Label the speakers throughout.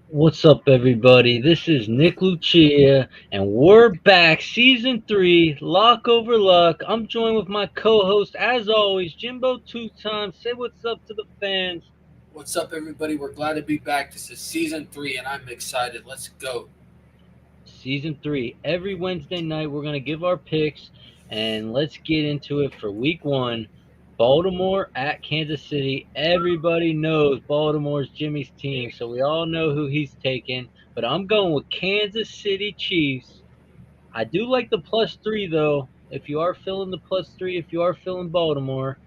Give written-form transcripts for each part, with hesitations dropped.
Speaker 1: What's up, everybody? This is Nick Lucia, and we're back, season three, Lock over Luck. I'm joined with my co-host, as always, Jimbo. Two times. Say what's up to the fans.
Speaker 2: What's up, everybody? We're glad to be back. This is season three, and I'm excited. Let's go.
Speaker 1: Season three. Every Wednesday night, we're gonna give our picks, and let's get into it for Week One. Baltimore at Kansas City. Everybody knows Baltimore's Jimmy's team, so we all know who he's taking. But I'm going with Kansas City Chiefs. I do like the plus three though. If you are feeling the plus three, if you are feeling Baltimore,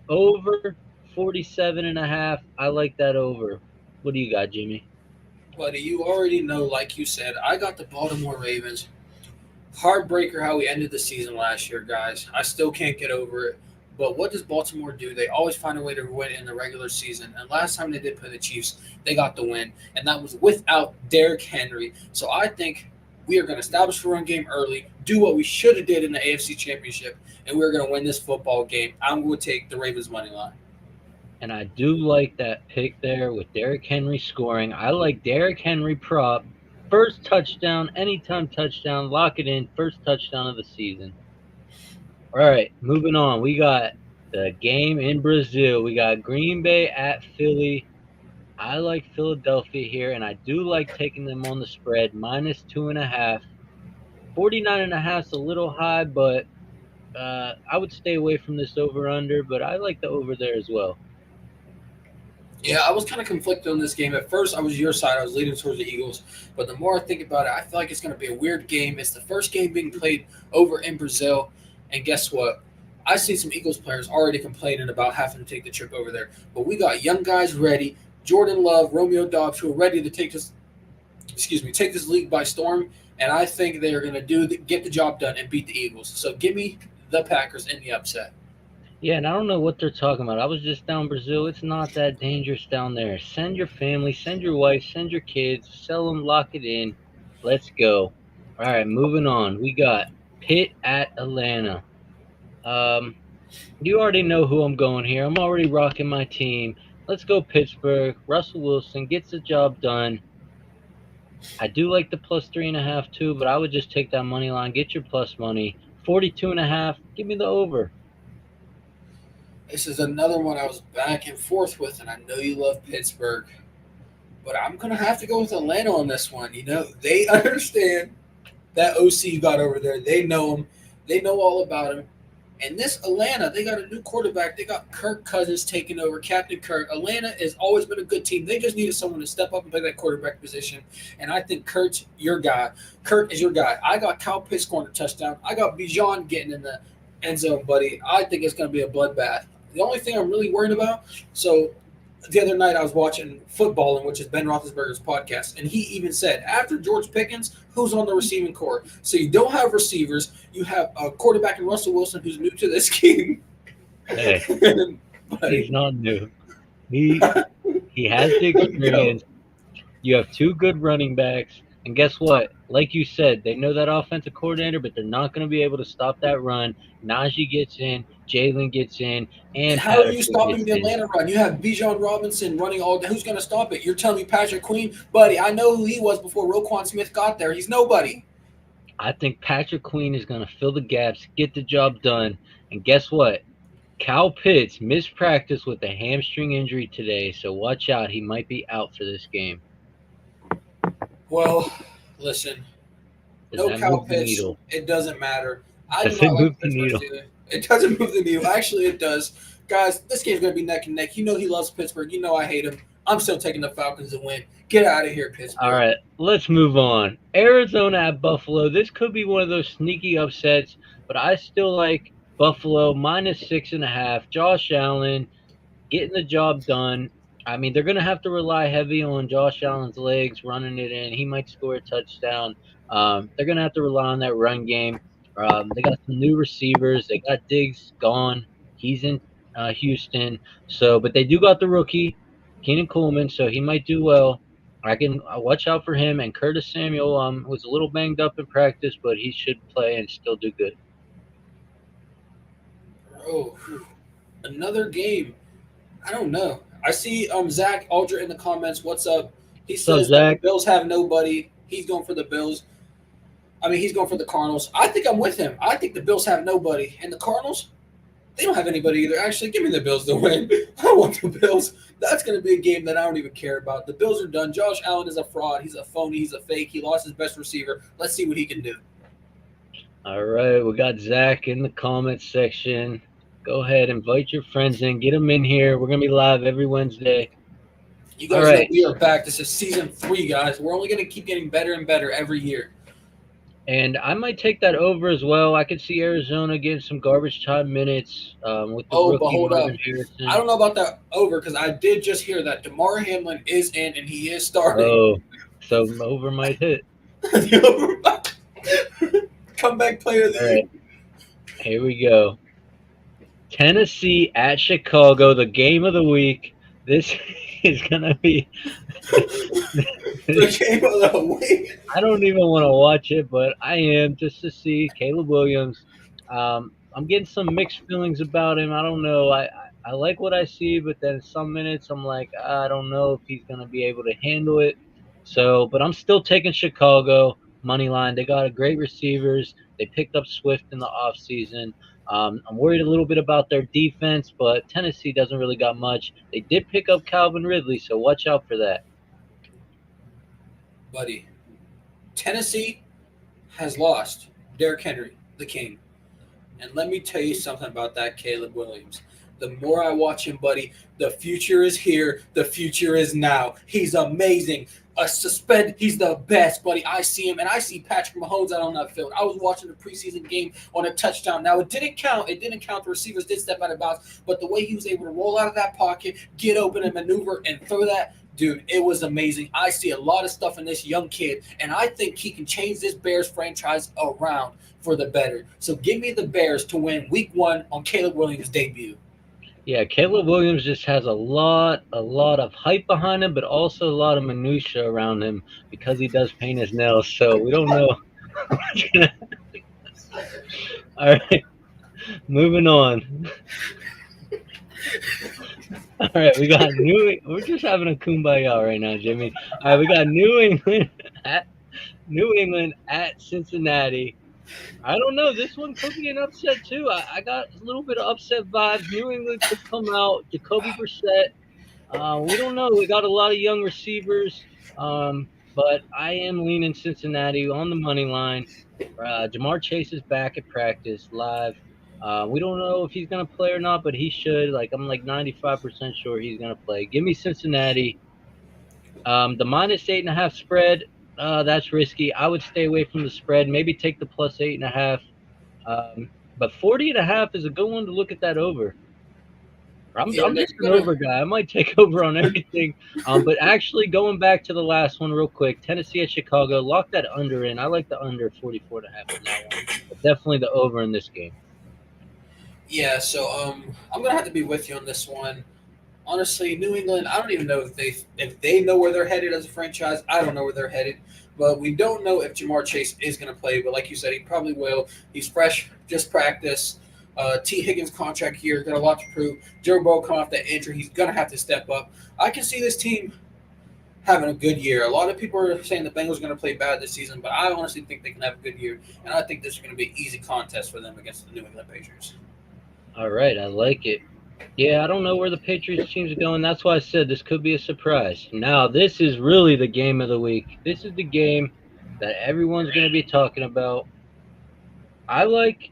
Speaker 1: over 47.5. I like that over. What do you got, Jimmy?
Speaker 2: Buddy, you already know, like you said, I got the Baltimore Ravens. Heartbreaker how we ended the season last year, guys. I still can't get over it. But what does Baltimore do? They always find a way to win in the regular season. And last time they did play the Chiefs, they got the win. And that was without Derrick Henry. So I think we are going to establish the run game early, do what we should have did in the AFC Championship, and we're going to win this football game. I'm going to take the Ravens money line.
Speaker 1: And I do like that pick there with Derrick Henry scoring. I like Derrick Henry prop. First touchdown, anytime touchdown, lock it in. First touchdown of the season. All right, moving on. We got the game in Brazil. We got Green Bay at Philly. I like Philadelphia here, and I do like taking them on the spread, minus 2.5. 49.5 is a little high, but I would stay away from this over under, but I like the over there as well.
Speaker 2: Yeah, I was kind of conflicted on this game. At first, I was your side. I was leaning towards the Eagles. But the more I think about it, I feel like it's going to be a weird game. It's the first game being played over in Brazil. And guess what? I see some Eagles players already complaining about having to take the trip over there. But we got young guys ready. Jordan Love, Romeo Dobbs, who are ready to take this league by storm. And I think they are going to get the job done and beat the Eagles. So give me the Packers in the upset.
Speaker 1: Yeah, and I don't know what they're talking about. I was just down Brazil. It's not that dangerous down there. Send your family, send your wife, send your kids, sell them, lock it in. Let's go. All right, moving on. We got Pitt at Atlanta. Um, you already know who I'm going here. I'm already rocking my team. Let's go Pittsburgh. Russell Wilson gets the job done. I do like the plus 3.5 too, but I would just take that money line. Get your plus money. 42.5. Give me the over.
Speaker 2: This is another one I was back and forth with, and I know you love Pittsburgh. But I'm gonna have to go with Atlanta on this one. You know, they understand that OC got over there. They know him. They know all about him. And this Atlanta, they got a new quarterback. They got Kirk Cousins taking over, Captain Kirk. Atlanta has always been a good team. They just needed someone to step up and play that quarterback position. And I think Kurt's your guy. Kurt is your guy. I got Kyle Pitts scoring a touchdown. I got Bijan getting in the end zone, buddy. I think it's going to be a bloodbath. The only thing I'm really worried about, so the other night I was watching Footballing, which is Ben Roethlisberger's podcast, and he even said after George Pickens, who's on the receiving core? So you don't have receivers. You have a quarterback in Russell Wilson who's new to this game.
Speaker 1: Hey, he's
Speaker 2: Buddy,
Speaker 1: not new. He has the
Speaker 2: go.
Speaker 1: experience. You have two good running backs, and guess what? Like you said, they know that offensive coordinator, but they're not going to be able to stop that run. Najee gets in, Jalen gets in,
Speaker 2: And
Speaker 1: and
Speaker 2: how are you
Speaker 1: Patterson
Speaker 2: stopping
Speaker 1: gets
Speaker 2: the
Speaker 1: in.
Speaker 2: Atlanta run? You have Bijan Robinson running all day. Who's going to stop it? You're telling me Patrick Queen? Buddy, I know who he was before Roquan Smith got there. He's nobody.
Speaker 1: I think Patrick Queen is going to fill the gaps, get the job done, and guess what? Cal Pitts missed practice with a hamstring injury today, so watch out. He might be out for this game.
Speaker 2: Well, listen,
Speaker 1: Does
Speaker 2: no
Speaker 1: that
Speaker 2: Kyle
Speaker 1: move the
Speaker 2: Pitts.
Speaker 1: needle?
Speaker 2: It doesn't matter. I do
Speaker 1: Does it
Speaker 2: not like
Speaker 1: move
Speaker 2: the
Speaker 1: the
Speaker 2: Pittsburgh
Speaker 1: needle?
Speaker 2: Steelers. It doesn't move the needle. Actually, it does. Guys, this game's going to be neck and neck. You know he loves Pittsburgh. You know I hate him. I'm still taking the Falcons to win. Get out of here,
Speaker 1: All
Speaker 2: Pittsburgh.
Speaker 1: right, let's move on. Arizona at Buffalo. This could be one of those sneaky upsets, but I still like Buffalo minus 6.5. Josh Allen getting the job done. I mean, they're going to have to rely heavy on Josh Allen's legs running it in. He might score a touchdown. They're going to have to rely on that run game. They got some new receivers. They got Diggs gone. He's in Houston. So, but they do got the rookie, Keenan Coleman, so he might do well. I can watch out for him. And Curtis Samuel was a little banged up in practice, but he should play and still do good.
Speaker 2: Oh, another game. I don't know. I see Zach Aldrich in the comments. What's up? He
Speaker 1: What's up,
Speaker 2: says that the
Speaker 1: Zach?
Speaker 2: Bills have nobody. He's going for the Bills. I mean, he's going for the Cardinals. I think I'm with him. I think the Bills have nobody, and the Cardinals, they don't have anybody either. Actually, give me the Bills to win. I want the Bills. That's going to be a game that I don't even care about. The Bills are done. Josh Allen is a fraud. He's a phony. He's a fake. He lost his best receiver. Let's see what he can do.
Speaker 1: All right, we got Zach in the comments section. Go ahead, invite your friends in, get them in here. We're gonna be live every Wednesday.
Speaker 2: You
Speaker 1: All
Speaker 2: guys know
Speaker 1: right,
Speaker 2: we are back. This is season 3, guys. We're only going to keep getting better and better every year.
Speaker 1: and I might take that over as well. I could see Arizona getting some garbage time minutes with the
Speaker 2: Oh, but
Speaker 1: rookie
Speaker 2: hold
Speaker 1: Marvin
Speaker 2: up. I
Speaker 1: Harrison.
Speaker 2: don't know about that over because I did just hear that DeMar Hamlin is in and he is starting.
Speaker 1: Oh, so over might hit.
Speaker 2: The comeback player of the
Speaker 1: All
Speaker 2: year.
Speaker 1: right, here we go. Tennessee at Chicago, the game of the week. This is gonna be.
Speaker 2: The game of the week.
Speaker 1: I don't even want to watch it, but I am just to see Caleb Williams. I'm getting some mixed feelings about him. I don't know. I like what I see, but then some minutes I'm like, I don't know if he's going to be able to handle it. So, but I'm still taking Chicago money line. They got a great receivers. They picked up Swift in the offseason. I'm worried a little bit about their defense, but Tennessee doesn't really got much. They did pick up Calvin Ridley, so watch out for that.
Speaker 2: Buddy, Tennessee has lost Derrick Henry, the king. And let me tell you something about that Caleb Williams. The more I watch him, buddy, the future is here. The future is now. He's amazing. He's the best, buddy. I see him, and I see Patrick Mahomes out on that field. I was watching the preseason game on a touchdown. Now, it didn't count. It didn't count. The receivers did step out of bounds, but the way he was able to roll out of that pocket, get open and maneuver and throw that, dude, it was amazing. I see a lot of stuff in this young kid, and I think he can change this Bears franchise around for the better. So give me the Bears to win week 1 on Caleb Williams' debut.
Speaker 1: Yeah, Caleb Williams just has a lot of hype behind him, but also a lot of minutia around him because he does paint his nails. So we don't know. All right, moving on. All right, we got New. We're just having a kumbaya right now, Jimmy. All right, we got New England at Cincinnati. I don't know. This one could be an upset too. I got a little bit of upset vibes. New England could come out. Jacoby Brissett. We don't know. We got a lot of young receivers, but I am leaning Cincinnati on the money line. Jamar Chase is back at practice live. We don't know if he's gonna play or not, but he should. Like I'm like 95% sure he's gonna play. Give me Cincinnati. The -8.5 spread. That's risky. I would stay away from the spread. Maybe take the +8.5. But 40.5 is a good one to look at that over.
Speaker 2: Yeah,
Speaker 1: I'm
Speaker 2: they're
Speaker 1: just an
Speaker 2: gonna.
Speaker 1: over guy. I might take over on everything. But actually, going back to the last one real quick, Tennessee at Chicago, lock that under in. I like the under 44.5 on that one. But definitely the over in this game.
Speaker 2: Yeah, so I'm gonna have to be with you on this one. Honestly, New England, I don't even know if they know where they're headed as a franchise. I don't know where they're headed, but we don't know if Jamar Chase is going to play. But like you said, he probably will. He's fresh, just practice. T. Higgins contract here, got a lot to prove. Joe Burrow come off that injury, he's going to have to step up. I can see this team having a good year. A lot of people are saying the Bengals are going to play bad this season, but I honestly think they can have a good year, and I think this is going to be an easy contest for them against the New England Patriots.
Speaker 1: All right, I like it. Yeah, I don't know where the Patriots teams are going. That's why I said this could be a surprise. Now, this is really the game of the week. This is the game that everyone's going to be talking about. I like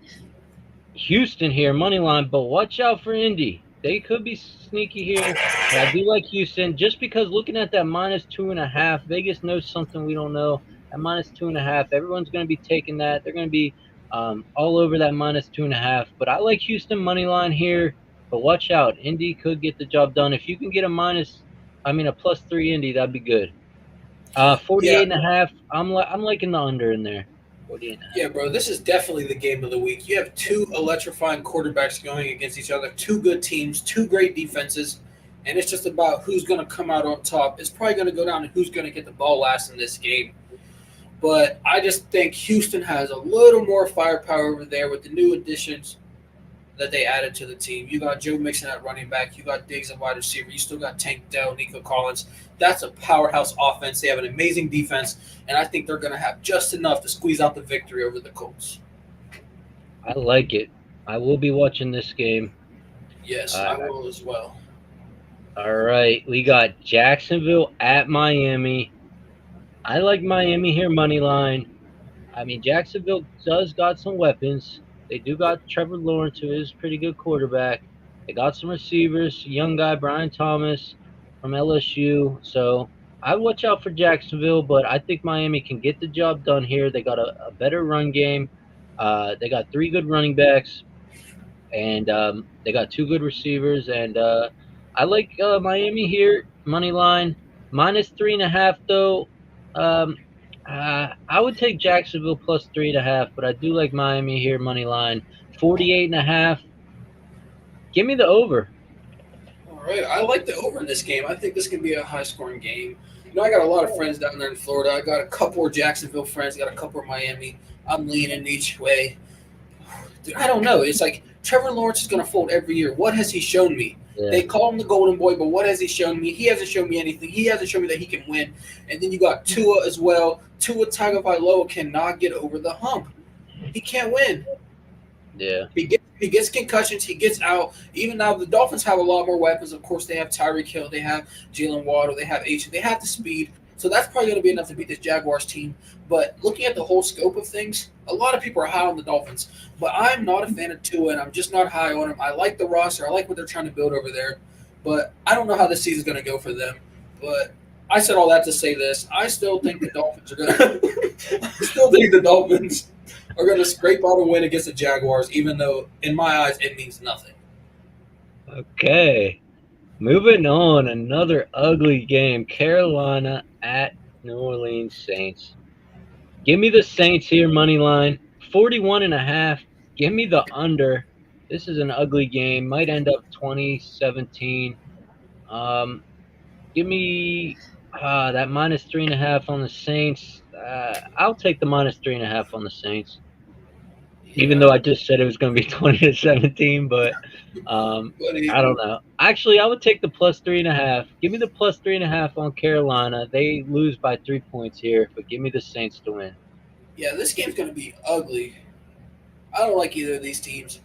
Speaker 1: Houston here, money line, but watch out for Indy. They could be sneaky here, but I do like Houston just because looking at that -2.5, Vegas knows something we don't know. At -2.5, everyone's going to be taking that. They're going to be all over that -2.5. But I like Houston money line here. But watch out, Indy could get the job done. If you can get a +3 Indy, that'd be good.
Speaker 2: Yeah,
Speaker 1: 48.5. I'm liking the under in there. 48.5.
Speaker 2: yeah, bro. This is definitely the game of the week. You have two electrifying quarterbacks going against each other, two good teams, two great defenses, and it's just about who's going to come out on top. It's probably going to go down to who's going to get the ball last in this game. But I just think Houston has a little more firepower over there with the new additions that they added to the team. You got Joe Mixon at running back. You got Diggs at wide receiver. You still got Tank Dell, Nico Collins. That's a powerhouse offense. They have an amazing defense, and I think they're going to have just enough to squeeze out the victory over the Colts.
Speaker 1: I like it. I will be watching this game.
Speaker 2: Yes,
Speaker 1: Uh,
Speaker 2: I will as well.
Speaker 1: all right, we got Jacksonville at Miami. I like Miami here money line. I mean, Jacksonville does got some weapons. They do got Trevor Lawrence, who is a pretty good quarterback. They got some receivers, young guy Brian Thomas from LSU. So I watch out for Jacksonville, but I think Miami can get the job done here. They got a better run game. They got three good running backs, and they got two good receivers. And I like Miami here money line -3.5 though. Um, I would take Jacksonville plus 3.5, but I do like Miami here money line 48.5. Give me the over.
Speaker 2: All right, I like the over in this game. I think this can be a high scoring game. I got a lot of friends down there in Florida. I got a couple of Jacksonville friends, got a couple of Miami. I'm leaning each way. Dude, I don't know. It's like Trevor Lawrence is going to fold every year. What has he shown me?
Speaker 1: Yeah,
Speaker 2: They call him the Golden Boy, but what has he shown me? He hasn't shown me anything. He hasn't shown me that he can win. And then you got Tua as well. Tua Tagovailoa cannot get over the hump. He can't win.
Speaker 1: yeah,
Speaker 2: He gets concussions. He gets out. Even now, the Dolphins have a lot more weapons. Of course, they have Tyreek Hill. They have Jalen Waddle. They have H. They have the speed. So that's probably going to be enough to beat this Jaguars team. But looking at the whole scope of things, a lot of people are high on the Dolphins. But I'm not a fan of Tua, and I'm just not high on him. I like the roster. I like what they're trying to build over there. But I don't know how this season's going to go for them. But I said all that to say this. I still think the Dolphins are going to – I still think the Dolphins – are going to scrape out a win against the Jaguars, even though, in my eyes, it means nothing.
Speaker 1: okay. Moving on, another ugly game. Carolina at New Orleans Saints. Give me the Saints here, money line 41.5. Give me the under. This is an ugly game. Might end up 2017. Um, give me that -3.5 on the Saints. I'll take the -3.5 on the Saints, even
Speaker 2: Yeah,
Speaker 1: though I just said it was going to be 20-17. But
Speaker 2: buddy.
Speaker 1: I don't know. Actually, I would take the +3.5. Give me the +3.5 on Carolina. They lose by 3 points here, but give me the Saints to win.
Speaker 2: Yeah, this game's going to be ugly. I don't like either of these teams.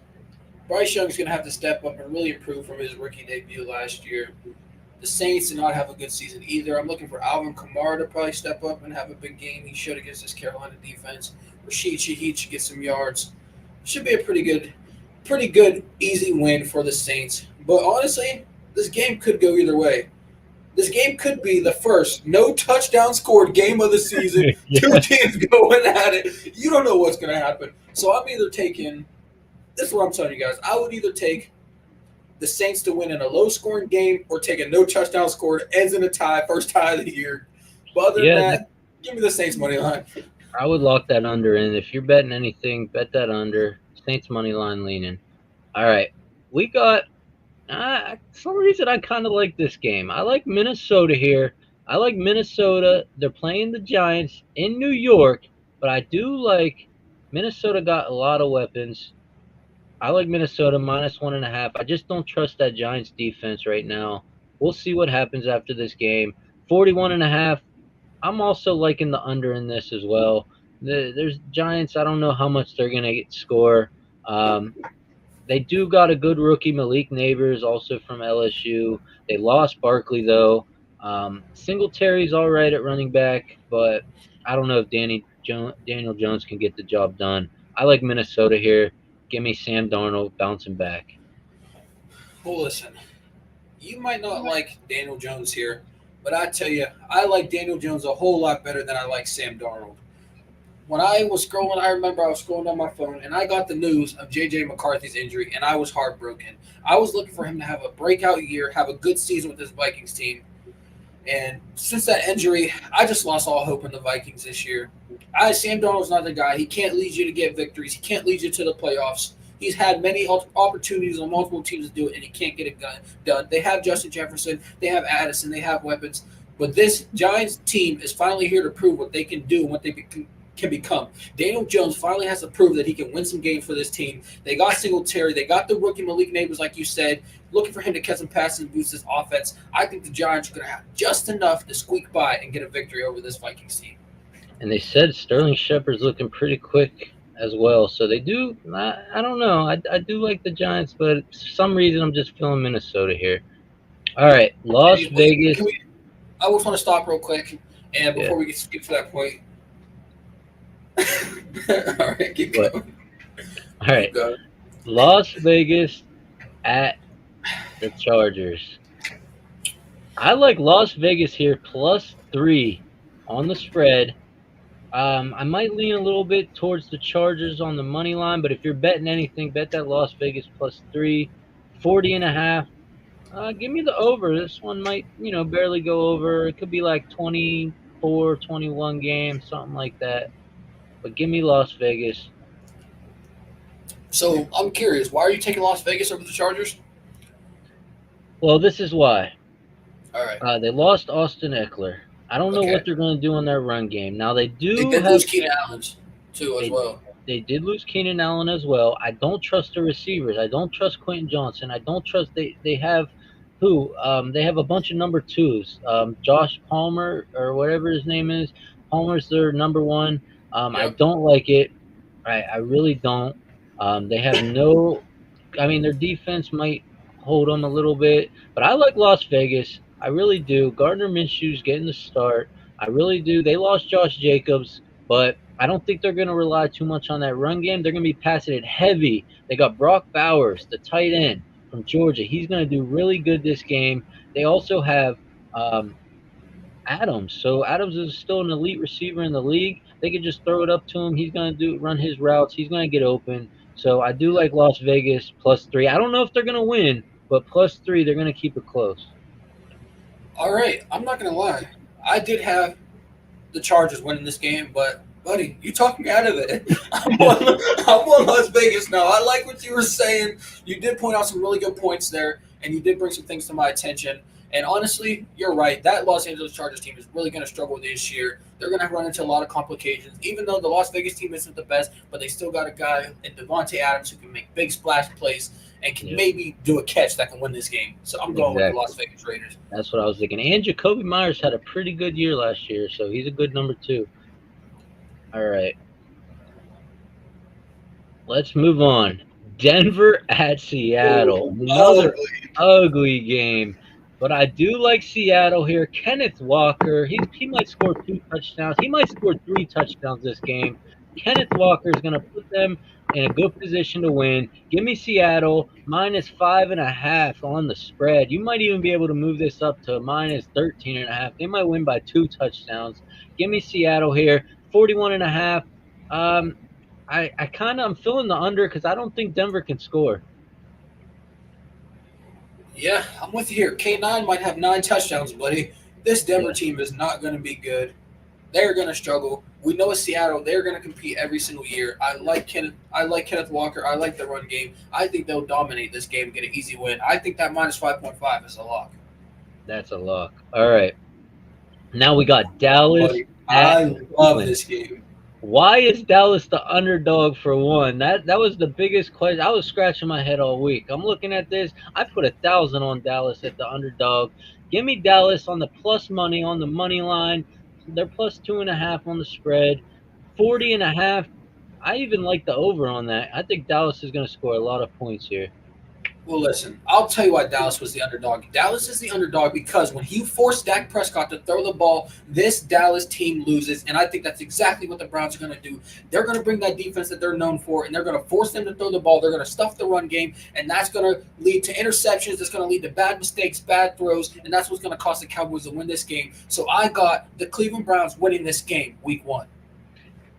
Speaker 2: Bryce Young's going to have to step up and really improve from his rookie debut last year. The Saints did not have a good season either. I'm looking for Alvin Kamara to probably step up and have a big game. He should against this Carolina defense. Rashid Shaheed should get some yards. Should be a pretty good, easy win for the Saints. But honestly, this game could go either way. This game could be the first no touchdown scored game of the season.
Speaker 1: Yeah.
Speaker 2: Two teams going at it. You don't know what's going to happen. So I'm either taking – this is what I'm telling you guys. I would either take the Saints to win in a low-scoring game or take a no touchdown scored, ends in a tie, first tie of the year. But other than
Speaker 1: Yeah,
Speaker 2: that, give me the Saints money line.
Speaker 1: I would lock that under in. If you're betting anything, bet that under. Saints money line leaning. All right. We got some reason I kind of like this game. I like Minnesota here. I like Minnesota. They're playing the Giants in New York, but I do like Minnesota got a lot of weapons. I like Minnesota -1.5. I just don't trust that Giants defense right now. We'll see what happens after this game. 41.5. I'm also liking the under in this as well. There's Giants. I don't know how much they're gonna score. Um, they do got a good rookie, Malik Neighbors, also from LSU. They lost Barkley though. Singletary's all right at running back, but I don't know if Daniel Jones can get the job done. I like Minnesota here. Give me Sam Darnold bouncing back.
Speaker 2: Well, listen, you might not like Daniel Jones here, but I tell you, I like Daniel Jones a whole lot better than I like Sam Darnold. When I was scrolling, I remember I was scrolling on my phone and I got the news of J.J. McCarthy's injury and I was heartbroken. I was looking for him to have a breakout year, have a good season with this Vikings team. And since that injury, I just lost all hope in the Vikings this year. Sam Darnold's not the guy. He can't lead you to get victories. He can't lead you to the playoffs. He's had many opportunities on multiple teams to do it, and he can't get it done. They have Justin Jefferson. They have Addison. They have weapons. But this Giants team is finally here to prove what they can do and what they can become. Daniel Jones finally has to prove that he can win some games for this team. They got Singletary, they got the rookie Malik Neighbors, like you said, looking for him to catch some passes and boost this offense. I think the Giants are going to have just enough to squeak by and get a victory over this Vikings team.
Speaker 1: And they said Sterling Shepard's looking pretty quick as well. So they do. I don't know. I do like the Giants, but for some reason I'm just feeling Minnesota here. All right, Las
Speaker 2: Hey, wait,
Speaker 1: Vegas.
Speaker 2: I just want to stop real quick, and
Speaker 1: Yeah.
Speaker 2: before we get skip to that point. All right, keep
Speaker 1: What?
Speaker 2: going.
Speaker 1: All right,
Speaker 2: Keep going.
Speaker 1: Las Vegas at the Chargers. I like Las Vegas here +3 on the spread. I might lean a little bit towards the Chargers on the money line, but if you're betting anything, bet that Las Vegas +3, 40.5. Give me the over. This one might, barely go over. It could be like 24, 21 games, something like that. But give me Las Vegas.
Speaker 2: So I'm curious, why are you taking Las Vegas over the Chargers?
Speaker 1: Well, this is why.
Speaker 2: All right.
Speaker 1: They lost Austin Eckler. I don't know
Speaker 2: Okay.
Speaker 1: what they're going to do on their run game. Now, they
Speaker 2: They
Speaker 1: do
Speaker 2: did
Speaker 1: have
Speaker 2: lose Keenan Allen too, as
Speaker 1: they
Speaker 2: well.
Speaker 1: they did lose Keenan Allen as well. I don't trust the receivers. I don't trust Quentin Johnson. I don't trust they have who they have a bunch of number twos. Josh Palmer or whatever his name is. Palmer's their number one. I
Speaker 2: Yep.
Speaker 1: don't like it. I really don't. They have no. I mean, their defense might hold them a little bit, but I like Las Vegas. I really do. Gardner Minshew's getting the start. I really do. They lost Josh Jacobs, but I don't think they're going to rely too much on that run game. They're going to be passing it heavy. They got Brock Bowers, the tight end from Georgia. He's going to do really good this game. They also have um, Adams. So Adams is still an elite receiver in the league. They could just throw it up to him. He's going to run his routes. He's going to get open. So I do like Las Vegas +3. I don't know if they're going to win, but +3, they're going to keep it close.
Speaker 2: All right. I'm not gonna lie. I did have the Chargers winning this game, but buddy, you talked me out of it. I'm on Las Vegas now. I like what you were saying. You did point out some really good points there, and you did bring some things to my attention. And honestly, you're right. That Los Angeles Chargers team is really going to struggle this year. They're going to run into a lot of complications, even though the Las Vegas team isn't the best, but they still got a guy in Devontae Adams who can make big splash plays and can
Speaker 1: Yep.
Speaker 2: maybe do a catch that can win this game. So I'm going with the
Speaker 1: Exactly.
Speaker 2: Las Vegas Raiders.
Speaker 1: That's what I was thinking. And Jacoby Myers had a pretty good year last year, so he's a good number 2. All right. Let's move on. Denver at Seattle. Another ugly game. But I do like Seattle here. Kenneth Walker, he might score 2 touchdowns. He might score 3 touchdowns this game. Kenneth Walker is going to put them in a good position to win. Give me Seattle -5.5 on the spread. You might even be able to move this up to -13.5. They might win by 2 touchdowns. Give me Seattle here, 41.5. I'm feeling the under because I don't think Denver can score.
Speaker 2: Yeah, I'm with you here. K9 might have 9 touchdowns, buddy. This Denver
Speaker 1: Yeah,
Speaker 2: team is not going to be good. They're going to struggle. We know it's Seattle. They're going to compete every single year. I like Kenneth Walker. I like the run game. I think they'll dominate this game and get an easy win. I think that -5.5 is a lock.
Speaker 1: that's a lock. All right. Now we got Dallas
Speaker 2: Buddy,
Speaker 1: at
Speaker 2: I love
Speaker 1: Cleveland.
Speaker 2: this game.
Speaker 1: Why is Dallas the underdog for one? That was the biggest question. I was scratching my head all week. I'm looking at this. I put 1,000 on Dallas at the underdog. Give me Dallas on the plus money on the money line. They're +2.5 on the spread. 40.5. I even like the over on that. I think Dallas is going to score a lot of points here.
Speaker 2: Well, listen, I'll tell you why Dallas was the underdog. Dallas is the underdog because when you force Dak Prescott to throw the ball, this Dallas team loses, and I think that's exactly what the Browns are going to do. They're going to bring that defense that they're known for, and they're going to force them to throw the ball. They're going to stuff the run game, and that's going to lead to interceptions. That's going to lead to bad mistakes, bad throws, and that's what's going to cost the Cowboys to win this game. So I got the Cleveland Browns winning this game, Week 1.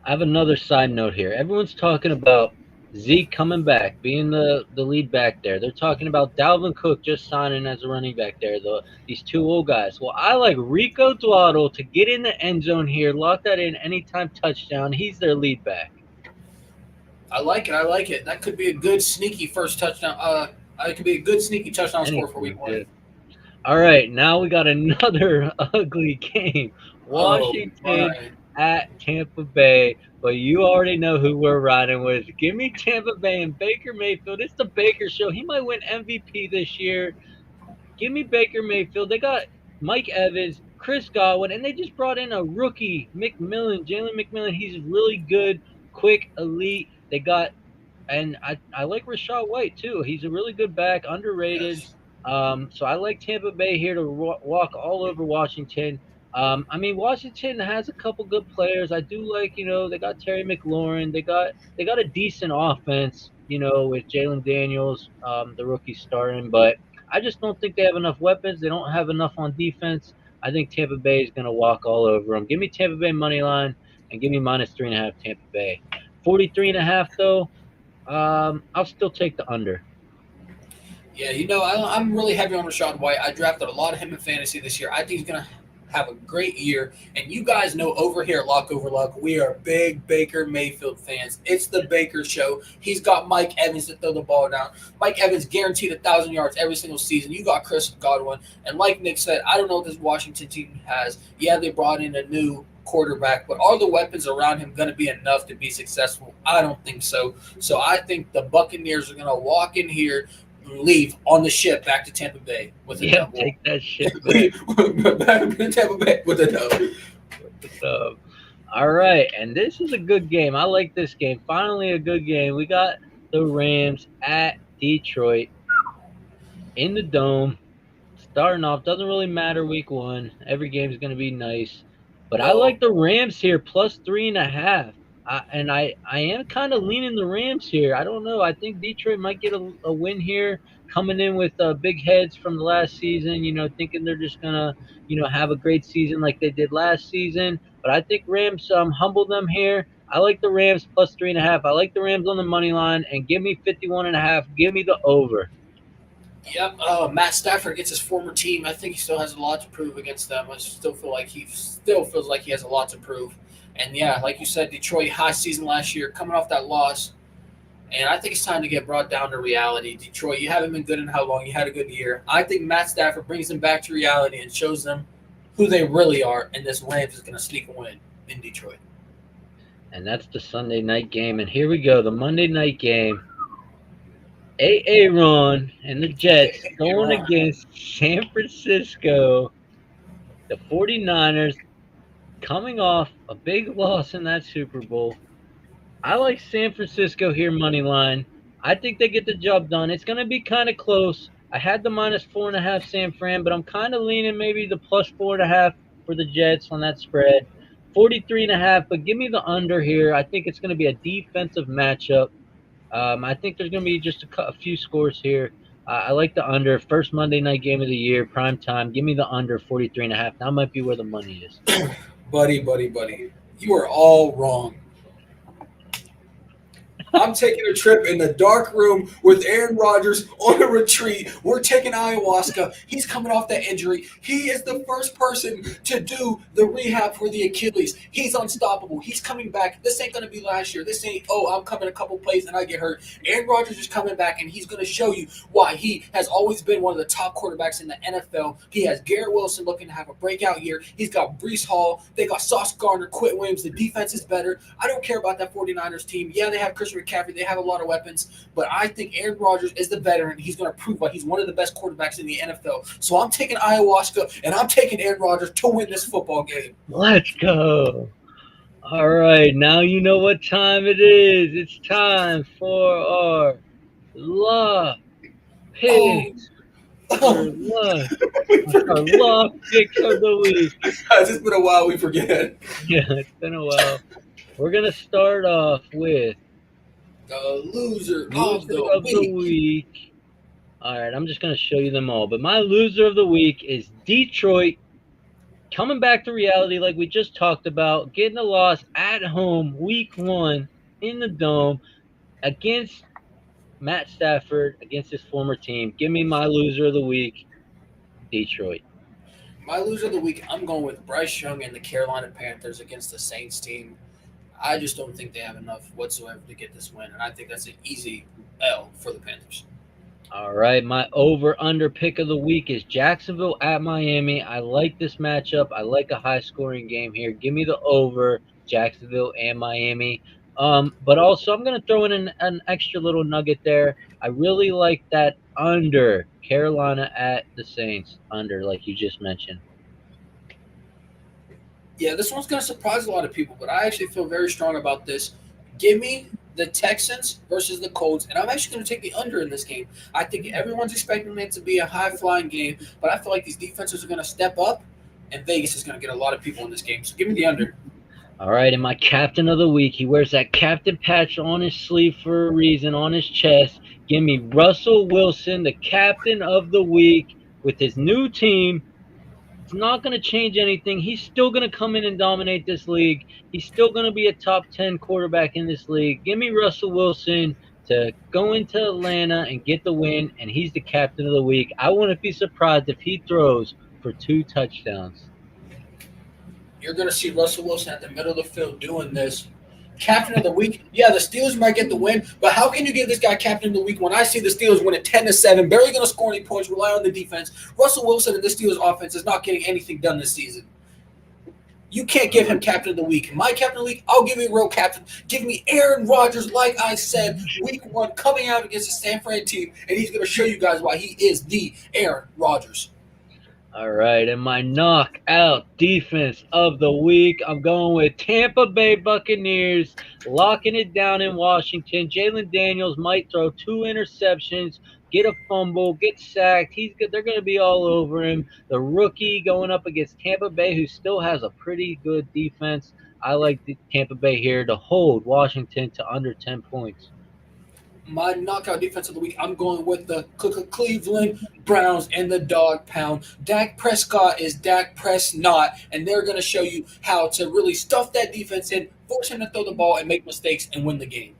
Speaker 1: I have another side note here. Everyone's talking about Zeke coming back, being the lead back there. They're talking about Dalvin Cook just signing as a running back there, these 2 old guys. Well, I like Rico Dwaddle to get in the end zone here, lock that in anytime touchdown. He's their lead back.
Speaker 2: I like it. I like it. That could be a good sneaky first touchdown. It could be a good sneaky touchdown score for Week 1.
Speaker 1: Anything, All right, now we got another ugly game.
Speaker 2: Oh
Speaker 1: Washington
Speaker 2: my!
Speaker 1: at Tampa Bay, but you already know who we're riding with. Give me Tampa Bay and Baker Mayfield. It's the Baker show. He might win MVP this year. Give me Baker Mayfield. They got Mike Evans, Chris Godwin, and they just brought in a rookie, McMillan, Jalen McMillan. He's really good, quick, elite. They got and I like Rashad White too. He's a really good back, underrated.
Speaker 2: Yes.
Speaker 1: So I like Tampa Bay here to walk all over Washington. I mean, Washington has a couple good players. I do like, they got Terry McLaurin. They got a decent offense, with Jalen Daniels, the rookie starting. But I just don't think they have enough weapons. They don't have enough on defense. I think Tampa Bay is going to walk all over them. Give me Tampa Bay money line and give me -3.5 Tampa Bay. 43.5 though. I'll still take the under.
Speaker 2: Yeah, I'm really heavy on Rashad White. I drafted a lot of him in fantasy this year. I think he's going to have a great year. And you guys know over here at Lock Over Luck, we are big Baker Mayfield fans. It's the Baker show. He's got Mike Evans to throw the ball down. Mike Evans guaranteed 1,000 yards every single season. You got Chris Godwin. And like Nick said, I don't know what this Washington team has. Yeah, they brought in a new quarterback, but are the weapons around him going to be enough to be successful? I don't think so. So I think the Buccaneers are going to walk in here, leave on the ship back to Tampa Bay with a
Speaker 1: Yeah,
Speaker 2: double.
Speaker 1: take that shit back.
Speaker 2: Back to Tampa Bay with a double.
Speaker 1: All right, and this is a good game. I like this game. Finally, a good game. We got the Rams at Detroit in the dome. Starting off, doesn't really matter week one. Every game is going to be nice. But I
Speaker 2: No,
Speaker 1: like the Rams here, +3.5. And I am kind of leaning the Rams here. I don't know. I think Detroit might get a win here, coming in with big heads from the last season, thinking they're just going to, have a great season like they did last season. But I think Rams humble them here. I like the Rams +3.5. I like the Rams on the money line, and give me 51.5. Give me the over.
Speaker 2: yep. Matt Stafford gets his former team. I think he still has a lot to prove against them. I still feel like he still feels like he has a lot to prove. And yeah, like you said, Detroit high season last year, coming off that loss. And I think it's time to get brought down to reality. Detroit, you haven't been good in how long? You had a good year. I think Matt Stafford brings them back to reality and shows them who they really are. And this Rams is going to sneak a win in Detroit.
Speaker 1: And that's the Sunday night game. And here we go, the Monday night game. Aaron and the Jets going
Speaker 2: Aaron.
Speaker 1: against San Francisco. The 49ers coming off a big loss in that Super Bowl. I like San Francisco here, money line. I think they get the job done. It's going to be kind of close. I had the -4.5 San Fran, but I'm kind of leaning maybe the +4.5 for the Jets on that spread. 43.5, but give me the under here. I think it's going to be a defensive matchup. I think there's going to be just a few scores here. I like the under. First Monday night game of the year, prime time. Give me the under 43.5. That might be where the money is.
Speaker 2: Buddy. You are all wrong. I'm taking a trip in the dark room with Aaron Rodgers on a retreat. We're taking ayahuasca. He's coming off that injury. He is the first person to do the rehab for the Achilles. He's unstoppable. He's coming back. This ain't going to be last year. This ain't, oh, I'm coming a couple plays and I get hurt. Aaron Rodgers is coming back, and he's going to show you why he has always been one of the top quarterbacks in the NFL. He has Garrett Wilson looking to have a breakout year. He's got Brees Hall. They got Sauce Gardner, Quit Williams. The defense is better. I don't care about that 49ers team. Yeah, they have Christian McCaffrey. They have a lot of weapons, but I think Aaron Rodgers is the veteran. He's going to prove why he's one of the best quarterbacks in the NFL. So I'm taking ayahuasca, and I'm taking Aaron Rodgers to win this football game.
Speaker 1: Let's go. All right, now you know what time it is. It's time for our lock
Speaker 2: Oh,
Speaker 1: picks. Our lock picks of the week.
Speaker 2: it's just been a while. We forget.
Speaker 1: Yeah, it's been a while. We're going to start off with
Speaker 2: The loser of
Speaker 1: loser
Speaker 2: the
Speaker 1: of the
Speaker 2: week.
Speaker 1: week. All right, I'm just going to show you them all. But my loser of the week is Detroit, coming back to reality like we just talked about, getting a loss at home week one in the Dome against Matt Stafford, against his former team. Give me my loser of the week, Detroit.
Speaker 2: My loser of the week, I'm going with Bryce Young and the Carolina Panthers against the Saints team. I just don't think they have enough whatsoever to get this win, and I think that's an easy L for the Panthers.
Speaker 1: All right, my over/under pick of the week is Jacksonville at Miami. I like this matchup. I like a high-scoring game here. Give me the over, Jacksonville and Miami. But also I'm gonna throw in an extra little nugget there. I really like that under Carolina at the Saints under, like you just mentioned.
Speaker 2: Yeah, this one's going to surprise a lot of people, but I actually feel very strong about this. Give me the Texans versus the Colts, and I'm actually going to take the under in this game. I think everyone's expecting it to be a high flying game, but I feel like these defenses are going to step up, and Vegas is going to get a lot of people in this game. So give me the under.
Speaker 1: All right, and my captain of the week, he wears that captain patch on his sleeve for a reason, on his chest. Give me Russell Wilson, the captain of the week, with his new team. It's not going to change anything. He's still going to come in and dominate this league. He's still going to be a top 10 quarterback in this league. Give me Russell Wilson to go into Atlanta and get the win, and he's the captain of the week. I wouldn't be surprised if he throws for 2 touchdowns.
Speaker 2: You're going to see Russell Wilson at the middle of the field doing this. Captain of the week. Yeah, the Steelers might get the win, but how can you give this guy captain of the week when I see the Steelers winning 10-7, barely going to score any points, rely on the defense? Russell Wilson and the Steelers offense is not getting anything done this season. You can't give him captain of the week. My captain of the week, I'll give you a real captain. Give me Aaron Rodgers, like I said, week one, coming out against the San Fran team, and he's going to show you guys why he is the Aaron Rodgers.
Speaker 1: All right, and my knockout defense of the week, I'm going with Tampa Bay Buccaneers, locking it down in Washington. Jalen Daniels might throw 2 interceptions, get a fumble, get sacked. They're going to be all over him. The rookie going up against Tampa Bay, who still has a pretty good defense. I like the Tampa Bay here to hold Washington to under 10 points.
Speaker 2: My knockout defense of the week, I'm going with the Cleveland Browns and the dog pound. Dak Prescott is Dak Prescott, and they're going to show you how to really stuff that defense in, force him to throw the ball and make mistakes and win the game.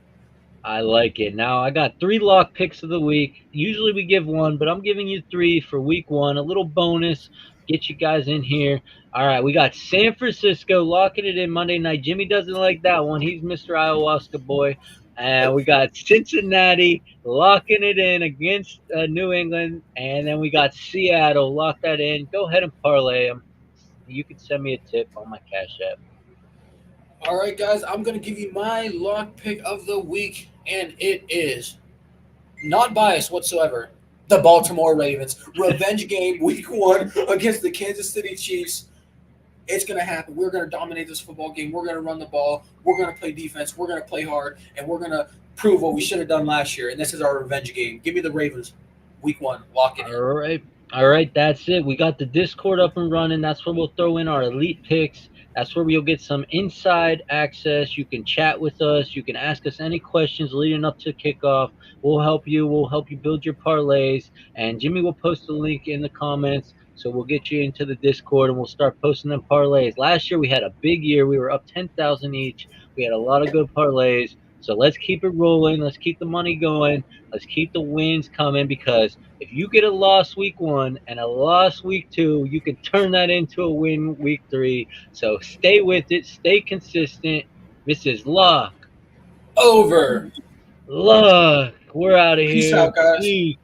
Speaker 1: I like it. Now I got 3 lock picks of the week. Usually we give one, but I'm giving you 3 for week one. A little bonus, get you guys in here. All right, we got San Francisco locking it in Monday night. Jimmy doesn't like that one. He's Mr. Ayahuasca boy. And we got Cincinnati locking it in against New England, and then we got Seattle lock that in. Go ahead and parlay them. You can send me a tip on my Cash App.
Speaker 2: All right, guys, I'm going to give you my lock pick of the week, and it is not biased whatsoever. The Baltimore Ravens. Revenge game, week one against the Kansas City Chiefs. It's going to happen. We're going to dominate this football game. We're going to run the ball. We're going to play defense. We're going to play hard. And we're going to prove what we should have done last year. And this is our revenge game. Give me the Ravens, week one. Lock it in.
Speaker 1: All right. All right, that's it. We got the Discord up and running. That's where we'll throw in our elite picks. That's where you'll get some inside access. You can chat with us. You can ask us any questions leading up to kickoff. We'll help you. We'll help you build your parlays. And Jimmy will post the link in the comments. So we'll get you into the Discord and we'll start posting them parlays. Last year we had a big year. We were up 10,000 each. We had a lot of good parlays. So let's keep it rolling. Let's keep the money going. Let's keep the wins coming, because if you get a loss week one and a loss week two, you can turn that into a win week three. So stay with it. Stay consistent. This is Luck.
Speaker 2: Over.
Speaker 1: Luck. We're out of
Speaker 2: Peace
Speaker 1: here.
Speaker 2: out, guys.
Speaker 1: Peace.